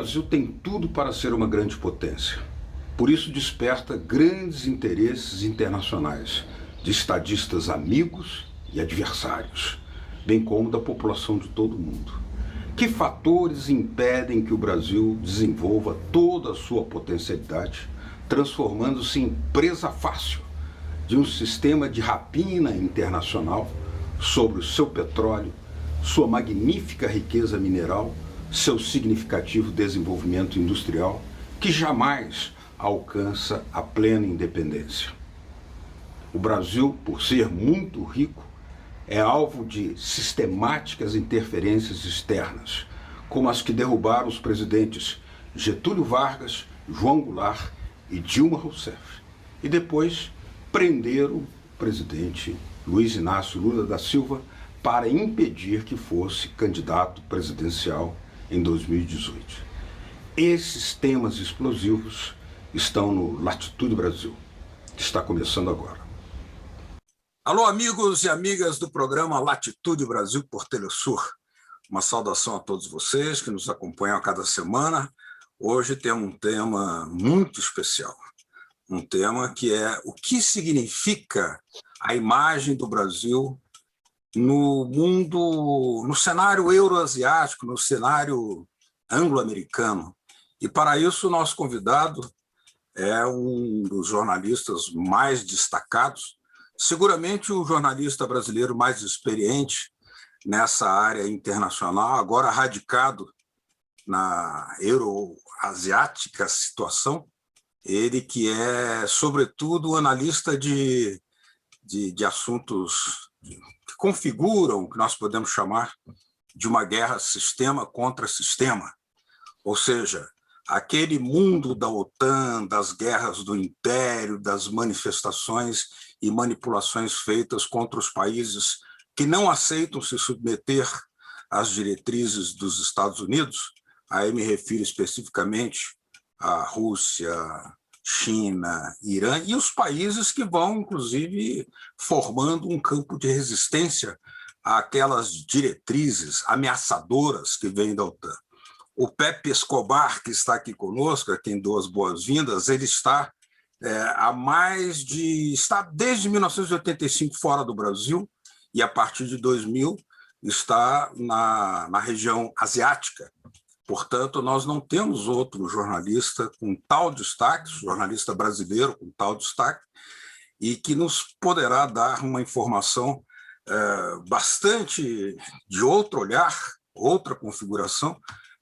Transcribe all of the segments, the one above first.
Brasil tem tudo para ser uma grande potência. Por isso desperta grandes interesses internacionais, de estadistas amigos e adversários, bem como da população de todo o mundo. Que fatores impedem que o Brasil desenvolva toda a sua potencialidade, transformando-se em presa fácil de um sistema de rapina internacional sobre o seu petróleo, sua magnífica riqueza mineral, seu significativo desenvolvimento industrial, que jamais alcança a plena independência? O Brasil, por ser muito rico, é alvo de sistemáticas interferências externas, como as que derrubaram os presidentes Getúlio Vargas, João Goulart e Dilma Rousseff, e depois prenderam o presidente Luiz Inácio Lula da Silva para impedir que fosse candidato presidencial em 2018. Esses temas explosivos estão no Latitude Brasil, que está começando agora. Alô, amigos e amigas do programa Latitude Brasil por Telesur. Uma saudação a todos vocês que nos acompanham a cada semana. Hoje temos um tema muito especial. Um tema que é o que significa a imagem do Brasil no mundo, no cenário euroasiático, no cenário anglo-americano. E para isso o nosso convidado é um dos jornalistas mais destacados, seguramente o jornalista brasileiro mais experiente nessa área internacional, agora radicado na euroasiática situação, ele que é, sobretudo, analista de assuntos que configuram o que nós podemos chamar de uma guerra sistema contra sistema, ou seja, aquele mundo da OTAN, das guerras do Império, das manifestações e manipulações feitas contra os países que não aceitam se submeter às diretrizes dos Estados Unidos. Aí me refiro especificamente à Rússia, China, Irã e os países que vão, inclusive, formando um campo de resistência àquelas diretrizes ameaçadoras que vêm da OTAN. O Pepe Escobar, que está aqui conosco, a quem dou as boas-vindas, ele está está desde 1985 fora do Brasil e, a partir de 2000, está na região asiática. Portanto, nós não temos outro jornalista com tal destaque, jornalista brasileiro com tal destaque, e que nos poderá dar uma informação bastante de outro olhar, outra configuração,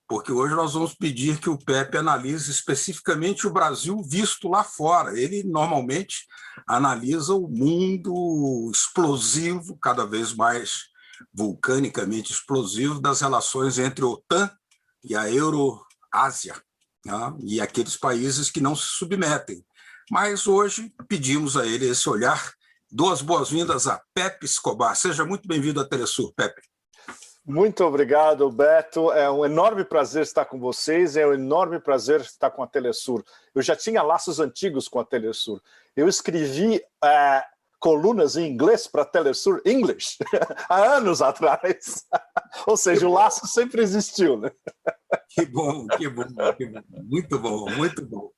porque hoje nós vamos pedir que o Pepe analise especificamente o Brasil visto lá fora. Ele normalmente analisa o mundo explosivo, cada vez mais vulcanicamente explosivo, das relações entre a OTAN e a Euroásia, né? E aqueles países que não se submetem. Mas hoje pedimos a ele esse olhar. Dou as boas-vindas a Pepe Escobar. Seja muito bem-vindo à Telesur, Pepe. Muito obrigado, Beto. É um enorme prazer estar com vocês, é um enorme prazer estar com a Telesur. Eu já tinha laços antigos com a Telesur. Eu escrevi colunas em inglês para a Telesur English há anos atrás. Ou seja, o laço sempre existiu, né? Que bom, que bom, que bom. Muito bom, muito bom.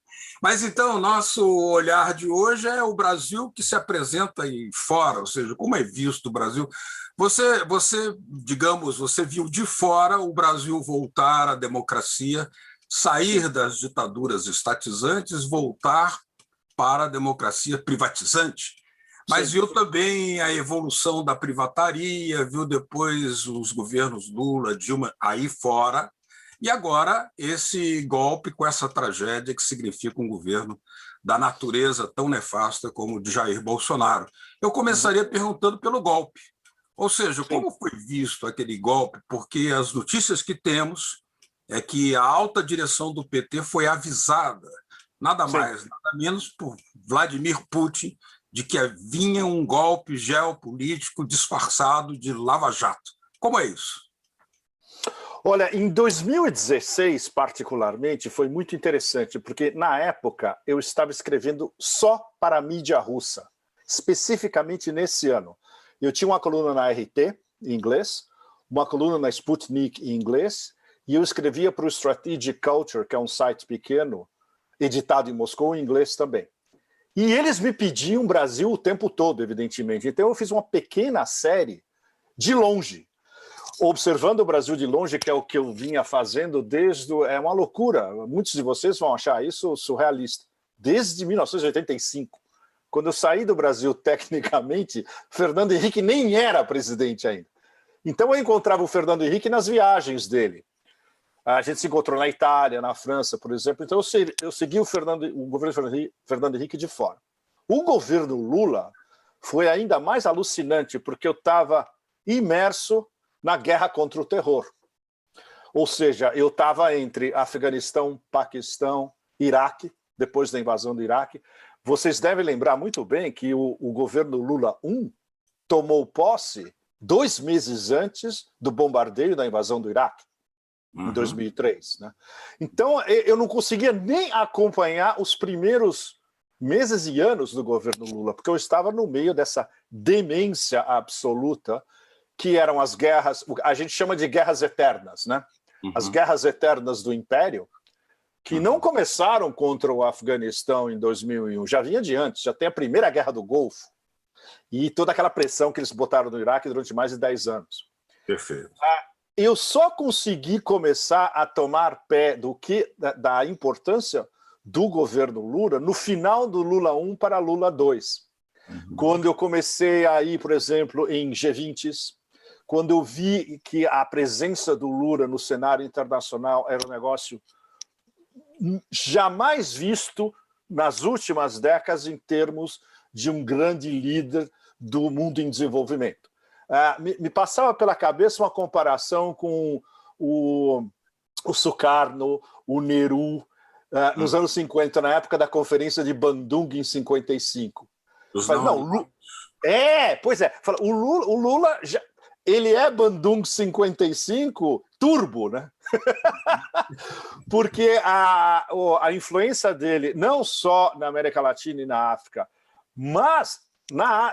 Mas então, o nosso olhar de hoje é o Brasil que se apresenta aí fora, ou seja, como é visto o Brasil. Você, digamos, você viu de fora o Brasil voltar à democracia, sair das ditaduras estatizantes, voltar para a democracia privatizante. Mas viu também a evolução da privataria, viu depois os governos Lula, Dilma aí fora, e agora esse golpe com essa tragédia que significa um governo da natureza tão nefasta como o de Jair Bolsonaro. Eu começaria perguntando pelo golpe. Ou seja, como foi visto aquele golpe? Porque as notícias que temos é que a alta direção do PT foi avisada, nada mais, nada menos, por Vladimir Putin, de que vinha um golpe geopolítico disfarçado de lava-jato. Como é isso? Olha, em 2016, particularmente, foi muito interessante, porque, na época, eu estava escrevendo só para a mídia russa, especificamente nesse ano. Eu tinha uma coluna na RT, em inglês, uma coluna na Sputnik, em inglês, e eu escrevia para o Strategic Culture, que é um site pequeno, editado em Moscou, em inglês também. E eles me pediam Brasil o tempo todo, evidentemente. Então eu fiz uma pequena série de longe, observando o Brasil de longe, que é o que eu vinha fazendo desde... É uma loucura, muitos de vocês vão achar isso surrealista. Desde 1985, quando eu saí do Brasil tecnicamente, Fernando Henrique nem era presidente ainda. Então eu encontrava o Fernando Henrique nas viagens dele. A gente se encontrou na Itália, na França, por exemplo. Então eu segui o governo Fernando Henrique de fora. O governo Lula foi ainda mais alucinante, porque eu estava imerso na guerra contra o terror. Ou seja, eu estava entre Afeganistão, Paquistão, Iraque, depois da invasão do Iraque. Vocês devem lembrar muito bem que o governo Lula I tomou posse 2 meses antes do bombardeio da invasão do Iraque. Em 2003. Né? Então, eu não conseguia nem acompanhar os primeiros meses e anos do governo Lula, porque eu estava no meio dessa demência absoluta, que eram as guerras, a gente chama de guerras eternas, né? As guerras eternas do Império, que não começaram contra o Afeganistão em 2001, já vinha de antes, já tem a primeira Guerra do Golfo, e toda aquela pressão que eles botaram no Iraque durante mais de 10 anos. Perfeito. Eu só consegui começar a tomar pé da importância do governo Lula no final do Lula I para Lula II. Quando eu comecei a ir, por exemplo, em G20s, quando eu vi que a presença do Lula no cenário internacional era um negócio jamais visto nas últimas décadas em termos de um grande líder do mundo em desenvolvimento. Me passava pela cabeça uma comparação com o Sukarno, o Nehru, nos anos 50, na época da Conferência de Bandung, em 55. Pois é. O Lula ele é Bandung 55 turbo, né? Porque a influência dele, não só na América Latina e na África, mas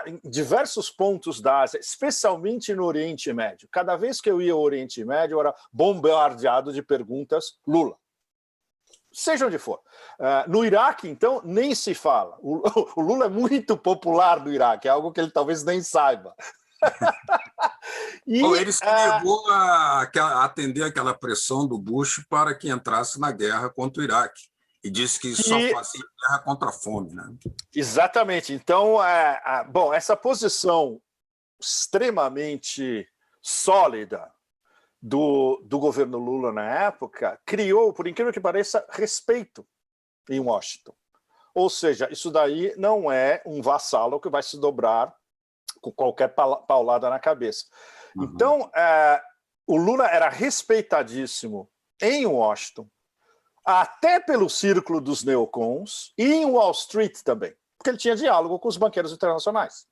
em diversos pontos da Ásia, especialmente no Oriente Médio. Cada vez que eu ia ao Oriente Médio, eu era bombardeado de perguntas Lula. Seja onde for. No Iraque, então, nem se fala. O Lula é muito popular no Iraque, é algo que ele talvez nem saiba. Ele se negou a atender aquela pressão do Bush para que entrasse na guerra contra o Iraque. E disse que só fazia guerra contra a fome. Né? Exatamente. Então, essa posição extremamente sólida do governo Lula na época criou, por incrível que pareça, respeito em Washington. Ou seja, isso daí não é um vassalo que vai se dobrar com qualquer paulada na cabeça. Então, o Lula era respeitadíssimo em Washington, até pelo círculo dos neocons e em Wall Street também, porque ele tinha diálogo com os banqueiros internacionais.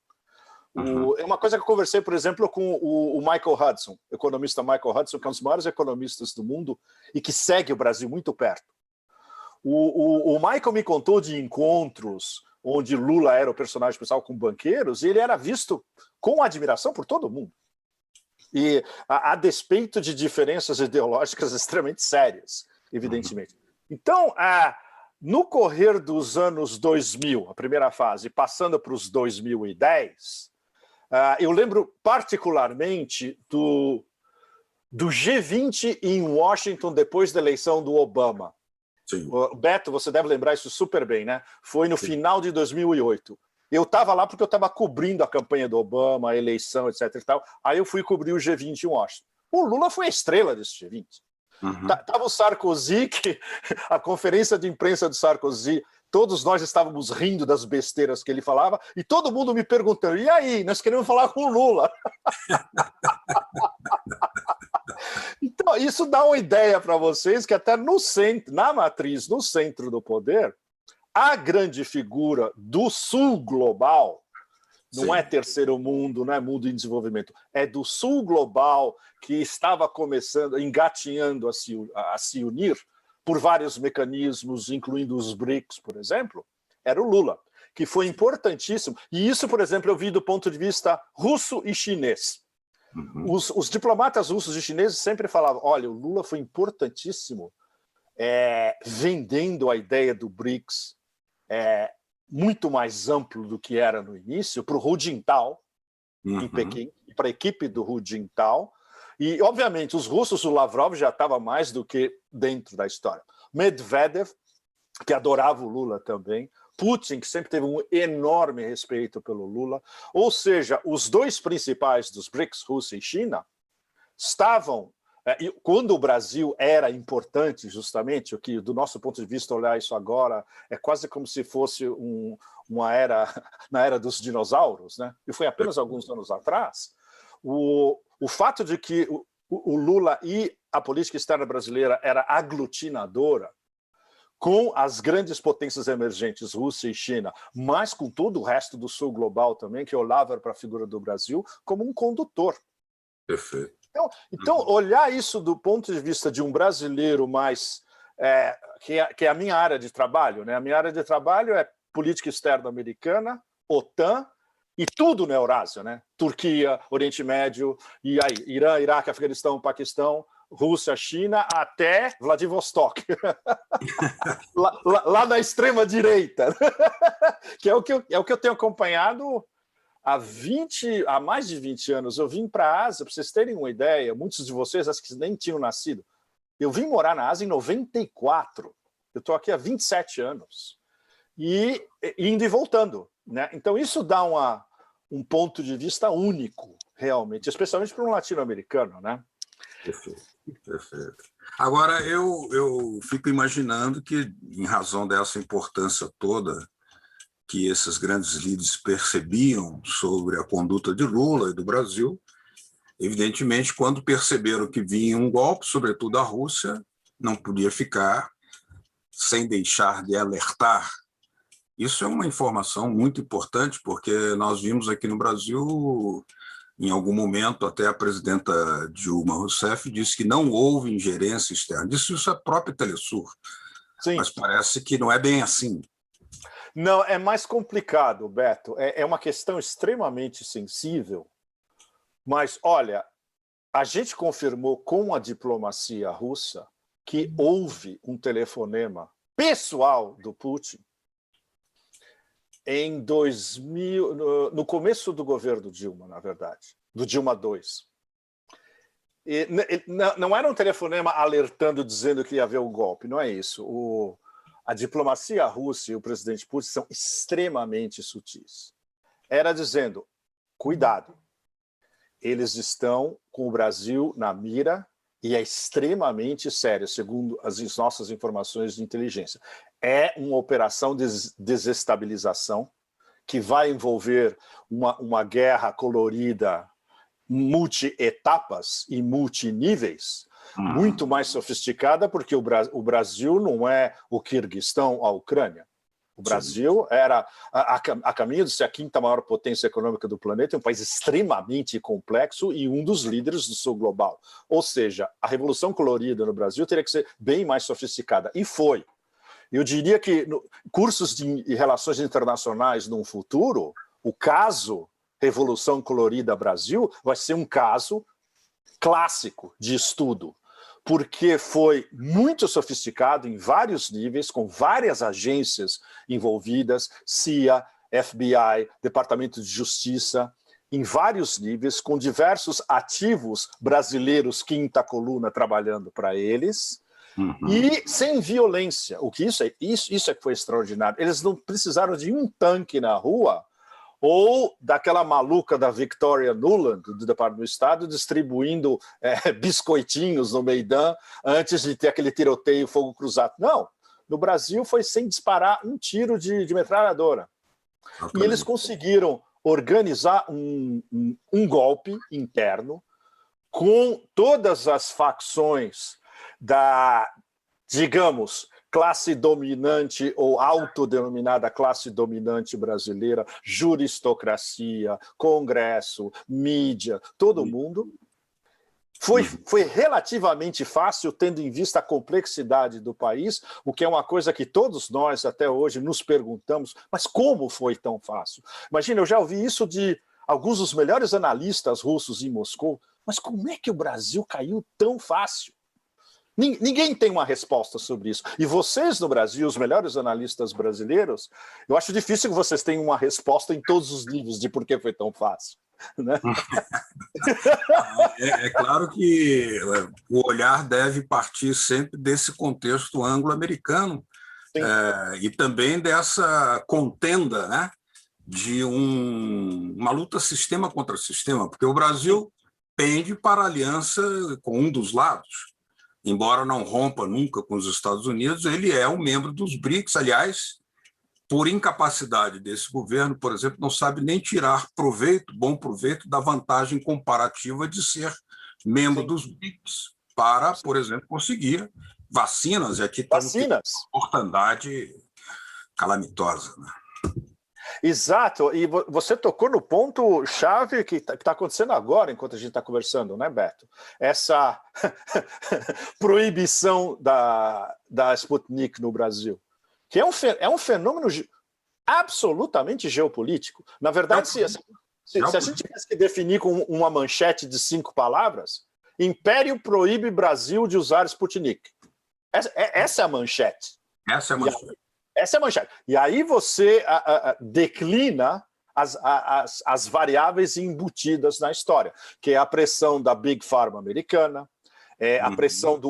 É uma coisa que eu conversei, por exemplo, com o Michael Hudson, o economista Michael Hudson, que é um dos maiores economistas do mundo e que segue o Brasil muito perto. O Michael me contou de encontros onde Lula era o personagem principal com banqueiros, e ele era visto com admiração por todo mundo. E a despeito de diferenças ideológicas extremamente sérias, evidentemente. Então, no correr dos anos 2000, a primeira fase, passando para os 2010, eu lembro particularmente do G20 em Washington depois da eleição do Obama. Sim. Beto, você deve lembrar isso super bem, né? Foi no final de 2008. Eu estava lá porque eu estava cobrindo a campanha do Obama, a eleição, etc. e tal. Aí eu fui cobrir o G20 em Washington. O Lula foi a estrela desse G20. Tava o Sarkozy, que a conferência de imprensa do Sarkozy, todos nós estávamos rindo das besteiras que ele falava, e todo mundo me perguntando, e aí, nós queremos falar com o Lula. Então, isso dá uma ideia para vocês que até no centro, na matriz, no centro do poder, a grande figura do sul global, não é terceiro mundo, não é mundo em desenvolvimento, é do sul global que estava começando, engatinhando a se unir por vários mecanismos, incluindo os BRICS, por exemplo, era o Lula, que foi importantíssimo. E isso, por exemplo, eu vi do ponto de vista russo e chinês. Os diplomatas russos e chineses sempre falavam, olha, o Lula foi importantíssimo vendendo a ideia do BRICS muito mais amplo do que era no início, para o Hu Jintao, em Pequim, para a equipe do Hu Jintao. E, obviamente, os russos, o Lavrov já estava mais do que dentro da história. Medvedev, que adorava o Lula também. Putin, que sempre teve um enorme respeito pelo Lula. Ou seja, os dois principais dos BRICS, Rússia e China, estavam... quando o Brasil era importante, justamente, o que, do nosso ponto de vista, olhar isso agora, é quase como se fosse uma era, na era dos dinossauros, né? E foi apenas alguns anos atrás. O fato de que o Lula e a política externa brasileira era aglutinadora, com as grandes potências emergentes, Rússia e China, mas com todo o resto do sul global também, que olhava para a figura do Brasil como um condutor. Perfeito. Então, olhar isso do ponto de vista de um brasileiro mais... que é a minha área de trabalho, né? A minha área de trabalho é política externa americana, OTAN, e tudo na Eurásia, né? Turquia, Oriente Médio, e aí, Irã, Iraque, Afeganistão, Paquistão, Rússia, China, até Vladivostok. lá na extrema-direita. Que é o que eu tenho acompanhado há mais de 20 anos. Eu vim para a Ásia, para vocês terem uma ideia, muitos de vocês acho que nem tinham nascido. Eu vim morar na Ásia em 94. Eu estou aqui há 27 anos. E indo e voltando, né? Então isso dá um ponto de vista único, realmente, especialmente para um latino-americano, né? Perfeito, perfeito. Agora, eu fico imaginando que, em razão dessa importância toda que esses grandes líderes percebiam sobre a conduta de Lula e do Brasil, evidentemente, quando perceberam que vinha um golpe, sobretudo a Rússia, não podia ficar sem deixar de alertar. Isso é uma informação muito importante, porque nós vimos aqui no Brasil, em algum momento, até a presidenta Dilma Rousseff disse que não houve ingerência externa. Disse isso a própria Telesur. Sim. Mas parece que não é bem assim. Não, é mais complicado, Beto. É uma questão extremamente sensível. Mas, olha, a gente confirmou com a diplomacia russa que houve um telefonema pessoal do Putin em 2000, no começo do governo Dilma, na verdade, do Dilma II. E não era um telefonema alertando, dizendo que ia haver um golpe, não é isso. A diplomacia russa e o presidente Putin são extremamente sutis. Era dizendo, cuidado, eles estão com o Brasil na mira e é extremamente sério, segundo as nossas informações de inteligência. É uma operação de desestabilização que vai envolver uma guerra colorida, multi-etapas e multiníveis, muito mais sofisticada, porque o Brasil não é o Quirguistão, a Ucrânia. O Brasil era a caminho de ser a quinta maior potência econômica do planeta, um país extremamente complexo e um dos líderes do sul global. Ou seja, a revolução colorida no Brasil teria que ser bem mais sofisticada. E foi. Eu diria que cursos de relações internacionais no futuro, o caso Revolução Colorida Brasil vai ser um caso clássico de estudo, porque foi muito sofisticado em vários níveis, com várias agências envolvidas, CIA, FBI, Departamento de Justiça, em vários níveis, com diversos ativos brasileiros, quinta coluna, trabalhando para eles, e sem violência. O que isso é que foi extraordinário. Eles não precisaram de um tanque na rua ou daquela maluca da Victoria Nuland, do Departamento do Estado, distribuindo biscoitinhos no Meidan antes de ter aquele tiroteio, fogo cruzado. Não, no Brasil foi sem disparar um tiro de metralhadora. E eles conseguiram organizar um golpe interno com todas as facções da, digamos, classe dominante ou autodenominada classe dominante brasileira, juristocracia, Congresso, mídia, todo mundo. Foi relativamente fácil, tendo em vista a complexidade do país, o que é uma coisa que todos nós até hoje nos perguntamos, mas como foi tão fácil? Imagina, eu já ouvi isso de alguns dos melhores analistas russos em Moscou, mas como é que o Brasil caiu tão fácil? Ninguém tem uma resposta sobre isso. E vocês no Brasil, os melhores analistas brasileiros, eu acho difícil que vocês tenham uma resposta em todos os livros de por que foi tão fácil. Né? É claro que o olhar deve partir sempre desse contexto anglo-americano e também dessa contenda, né, de uma luta sistema contra sistema, porque o Brasil pende para a aliança com um dos lados. Embora não rompa nunca com os Estados Unidos, ele é um membro dos BRICS. Aliás, por incapacidade desse governo, por exemplo, não sabe nem tirar bom proveito da vantagem comparativa de ser membro dos BRICS para, por exemplo, conseguir vacinas. E aqui temos uma mortandade calamitosa, né? Exato, e você tocou no ponto-chave que está acontecendo agora, enquanto a gente está conversando, né, Beto? Essa proibição da Sputnik no Brasil, que é um fenômeno absolutamente geopolítico. Na verdade, se a gente tivesse que definir com uma manchete de 5 palavras, Império proíbe Brasil de usar Sputnik. Essa é a manchete. Essa é a manchete. Essa é a manchete. E aí você declina as variáveis embutidas na história, que é a pressão da Big Pharma americana, a pressão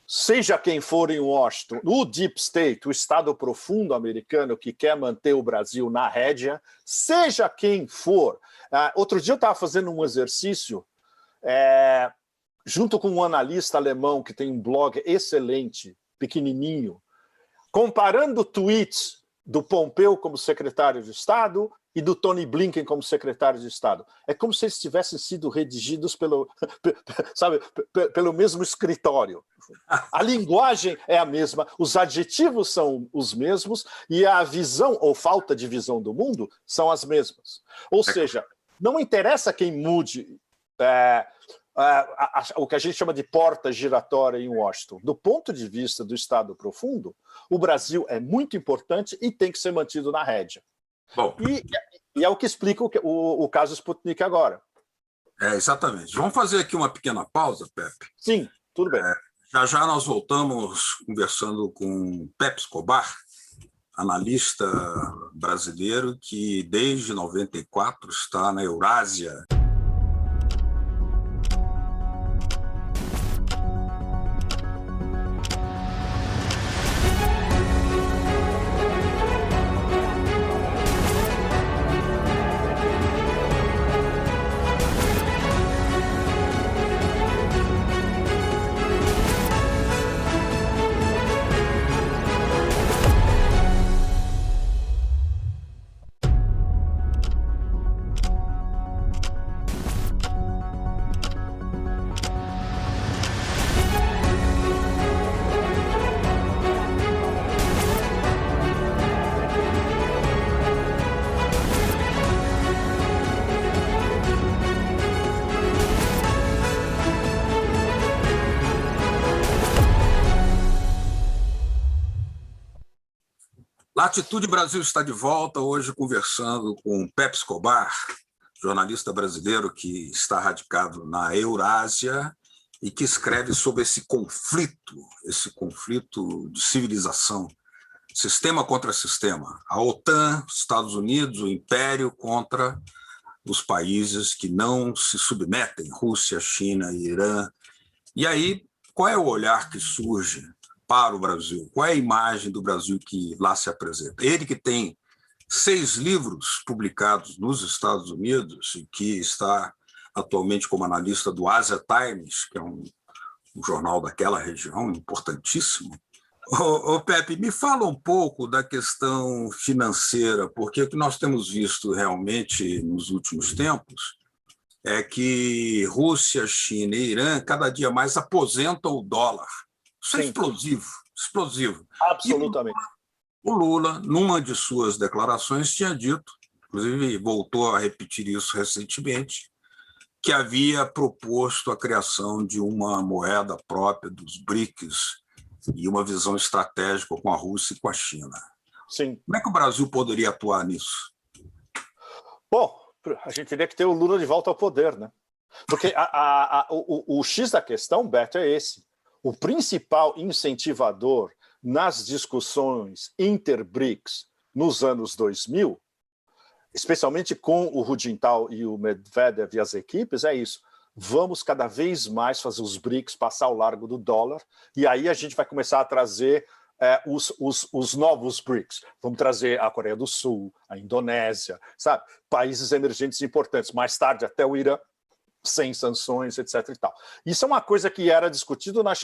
seja quem for em Washington, o Deep State, o Estado profundo americano que quer manter o Brasil na rédea, seja quem for. Outro dia eu estava fazendo um exercício junto com um analista alemão que tem um blog excelente, pequenininho, comparando tweets do Pompeu como secretário de Estado e do Tony Blinken como secretário de Estado. É como se eles tivessem sido redigidos pelo mesmo escritório. A linguagem é a mesma, os adjetivos são os mesmos e a visão ou falta de visão do mundo são as mesmas. Ou seja, não interessa quem mude o que a gente chama de porta giratória em Washington. Do ponto de vista do Estado profundo, o Brasil é muito importante e tem que ser mantido na rédea. Bom, e é o que explica o caso Sputnik agora. Exatamente. Vamos fazer aqui uma pequena pausa, Pepe? Sim, tudo bem. Já nós voltamos conversando com Pepe Escobar, analista brasileiro que desde 94 está na Eurásia. Latitude Brasil está de volta, hoje conversando com Pepe Escobar, jornalista brasileiro que está radicado na Eurásia e que escreve sobre esse conflito de civilização, sistema contra sistema, a OTAN, Estados Unidos, o Império contra os países que não se submetem, Rússia, China e Irã. E aí, qual é o olhar que surge para o Brasil? Qual é a imagem do Brasil que lá se apresenta? Ele que tem 6 livros publicados nos Estados Unidos e que está atualmente como analista do Asia Times, que é um jornal daquela região importantíssimo. Ô Pepe, me fala um pouco da questão financeira, porque o que nós temos visto realmente nos últimos tempos é que Rússia, China e Irã cada dia mais aposentam o dólar. Isso é explosivo. Absolutamente. E o Lula, numa de suas declarações, tinha dito, inclusive voltou a repetir isso recentemente, que havia proposto a criação de uma moeda própria dos BRICS e uma visão estratégica com a Rússia e com a China. Sim. Como é que o Brasil poderia atuar nisso? Bom, A gente teria que ter o Lula de volta ao poder, né? Porque o X da questão, Beto, é esse. O principal incentivador nas discussões inter-BRICS nos anos 2000, especialmente com o Hu Jintao e o Medvedev e as equipes, é isso. Vamos cada vez mais fazer os BRICS passar ao largo do dólar, e aí a gente vai começar a trazer os novos BRICS. Vamos trazer a Coreia do Sul, a Indonésia, sabe? Países emergentes importantes. Mais tarde, até o Irã, sem sanções, etc. e tal. Isso é uma coisa que era discutido nas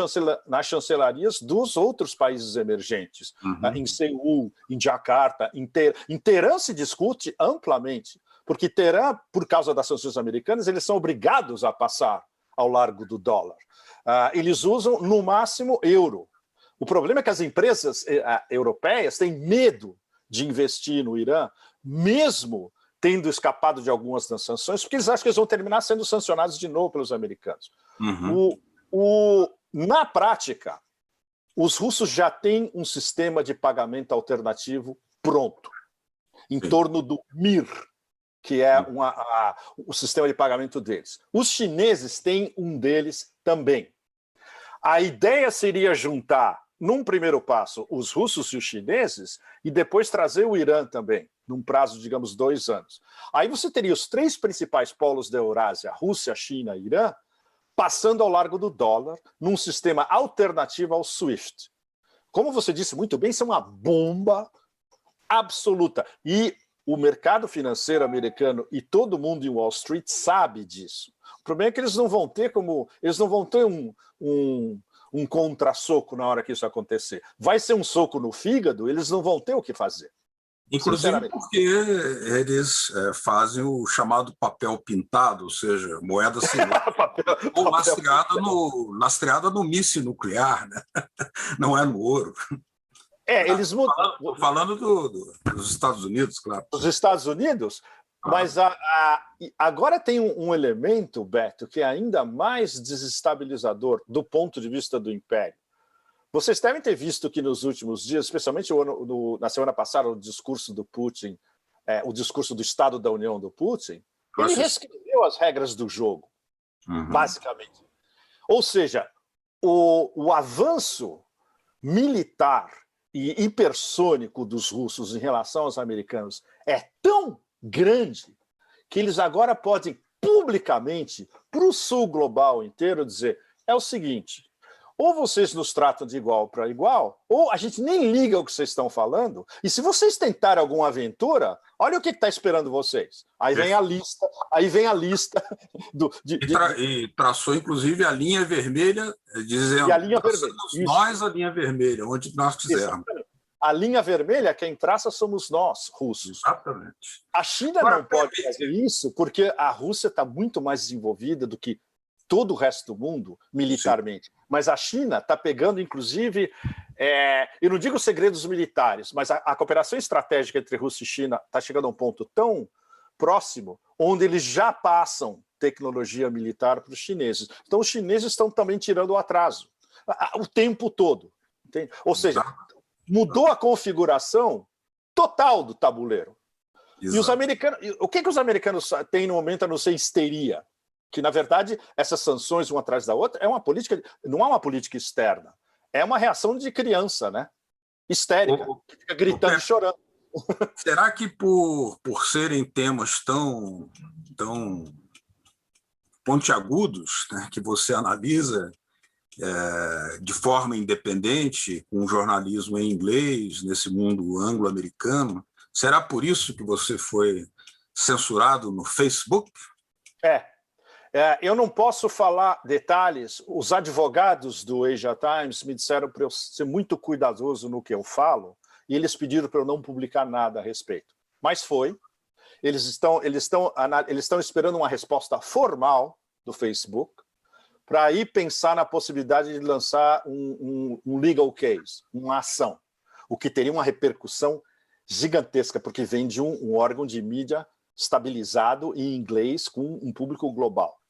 chancelarias dos outros países emergentes. Em Seul, em Jakarta, em Teherã se discute amplamente, porque Teherã, por causa das sanções americanas, eles são obrigados a passar ao largo do dólar. Eles usam, no máximo, euro. O problema é que as empresas europeias têm medo de investir no Irã, mesmo tendo escapado de algumas das sanções, porque eles acham que eles vão terminar sendo sancionados de novo pelos americanos. Na prática, os russos já têm um sistema de pagamento alternativo pronto, em torno do MIR, que é o sistema de pagamento deles. Os chineses têm um deles também. A ideia seria juntar, num primeiro passo, os russos e os chineses, e depois trazer o Irã também, num prazo, digamos, 2 anos. Aí você teria os 3 principais polos da Eurásia, Rússia, China e Irã, passando ao largo do dólar, num sistema alternativo ao SWIFT. Como você disse muito bem, isso é uma bomba absoluta. E o mercado financeiro americano e todo mundo em Wall Street sabe disso. O problema é que eles não vão ter um contra-soco na hora que isso acontecer. Vai ser um soco no fígado, eles não vão ter o que fazer. Inclusive porque eles fazem o chamado papel pintado, ou seja, moeda ou lastreada no míssil nuclear, né? Não é no ouro. Eles mudam. Falando dos Estados Unidos, claro. Dos Estados Unidos? Mas agora tem um elemento, Beto, que é ainda mais desestabilizador do ponto de vista do Império. Vocês devem ter visto que nos últimos dias, especialmente na semana passada, o discurso do Putin, o discurso do Estado da União do Putin, ele reescreveu as regras do jogo, basicamente. Ou seja, o avanço militar e hipersônico dos russos em relação aos americanos é tão grande que eles agora podem publicamente, para o sul global inteiro, dizer é o seguinte: ou vocês nos tratam de igual para igual, ou a gente nem liga o que vocês estão falando, e se vocês tentarem alguma aventura, olha o que está esperando vocês. Aí vem a lista, e traçou, inclusive, a linha vermelha, dizendo e a linha vermelha. Nós a linha vermelha, onde nós quisermos. A linha vermelha, quem traça somos nós, russos. Exatamente. A China não pode fazer isso, porque a Rússia está muito mais desenvolvida do que todo o resto do mundo, militarmente. Sim. Mas a China está pegando, inclusive, eu não digo segredos militares, mas a cooperação estratégica entre Rússia e China está chegando a um ponto tão próximo, onde eles já passam tecnologia militar para os chineses. Então, os chineses estão também tirando o atraso, o tempo todo. Entende? Ou seja, mudou a configuração total do tabuleiro. Exato. E os americanos, o que os americanos têm no momento a não ser histeria? Que, na verdade, essas sanções, uma atrás da outra, não é uma política externa. É uma reação de criança, né? Histérica, que fica gritando e chorando. Será que por serem temas tão pontiagudos, né, que você analisa de forma independente, com jornalismo em inglês, nesse mundo anglo-americano, será por isso que você foi censurado no Facebook? Eu não posso falar detalhes. Os advogados do Asia Times me disseram para eu ser muito cuidadoso no que eu falo, e eles pediram para eu não publicar nada a respeito. Mas foi. Eles estão esperando uma resposta formal do Facebook para aí pensar na possibilidade de lançar um legal case, uma ação, o que teria uma repercussão gigantesca, porque vem de um órgão de mídia estabilizado em inglês com um público global.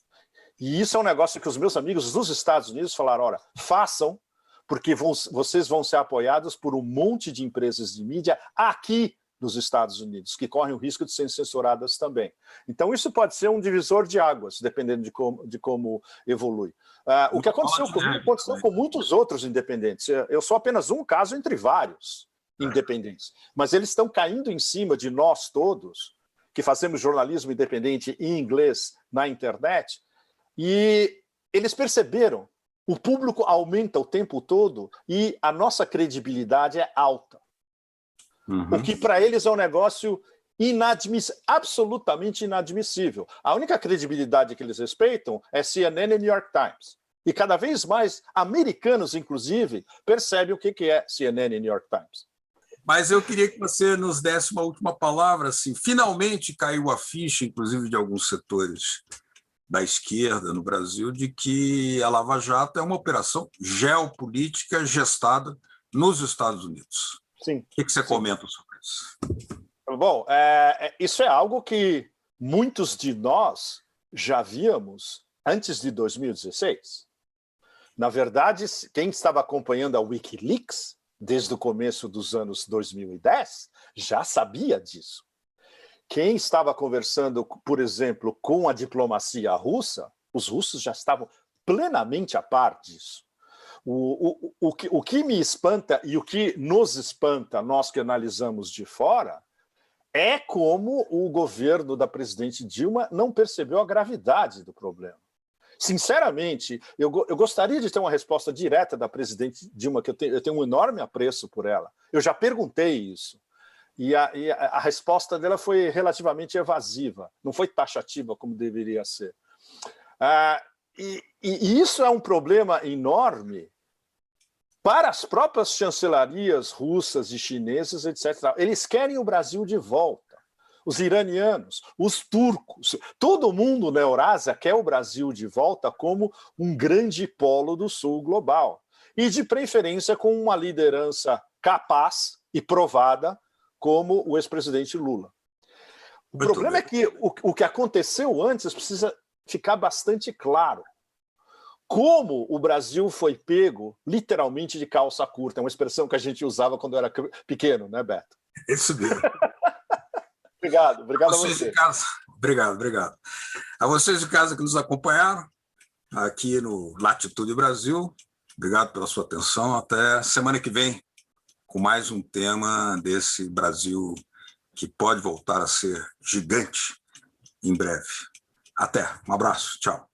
E isso é um negócio que os meus amigos dos Estados Unidos falaram: olha, façam, porque vocês vão ser apoiados por um monte de empresas de mídia aqui nos Estados Unidos, que correm o risco de serem censuradas também. Então, isso pode ser um divisor de águas, dependendo de como evolui. O que aconteceu comigo aconteceu com muitos outros independentes. Eu sou apenas um caso entre vários independentes. Mas eles estão caindo em cima de nós todos, que fazemos jornalismo independente em inglês na internet, e eles perceberam, o público aumenta o tempo todo e a nossa credibilidade é alta. O que para eles é um negócio absolutamente inadmissível. A única credibilidade que eles respeitam é CNN e New York Times. E cada vez mais americanos, inclusive, percebem o que é CNN e New York Times. Mas eu queria que você nos desse uma última palavra. Assim, finalmente caiu a ficha, inclusive de alguns setores da esquerda no Brasil, de que a Lava Jato é uma operação geopolítica gestada nos Estados Unidos. Sim. O que você comenta sobre isso? Bom, isso é algo que muitos de nós já víamos antes de 2016. Na verdade, quem estava acompanhando a Wikileaks desde o começo dos anos 2010 já sabia disso. Quem estava conversando, por exemplo, com a diplomacia russa, os russos já estavam plenamente a par disso. O que me espanta e o que nos espanta, nós que analisamos de fora, é como o governo da presidente Dilma não percebeu a gravidade do problema. Sinceramente, eu gostaria de ter uma resposta direta da presidente Dilma, que eu tenho um enorme apreço por ela. Eu já perguntei isso. E a resposta dela foi relativamente evasiva, não foi taxativa como deveria ser. E isso é um problema enorme para as próprias chancelarias russas e chinesas, etc. Eles querem o Brasil de volta. Os iranianos, os turcos, todo mundo na Eurásia quer o Brasil de volta como um grande polo do sul global. E, de preferência, com uma liderança capaz e provada, como o ex-presidente Lula. O problema é que o que aconteceu antes precisa ficar bastante claro. Como o Brasil foi pego, literalmente, de calça curta. É uma expressão que a gente usava quando era pequeno, né, Beto? Isso mesmo. Obrigado a você. Obrigado. A vocês de casa que nos acompanharam aqui no Latitude Brasil, obrigado pela sua atenção. Até semana que vem, com mais um tema desse Brasil que pode voltar a ser gigante em breve. Até, um abraço, tchau.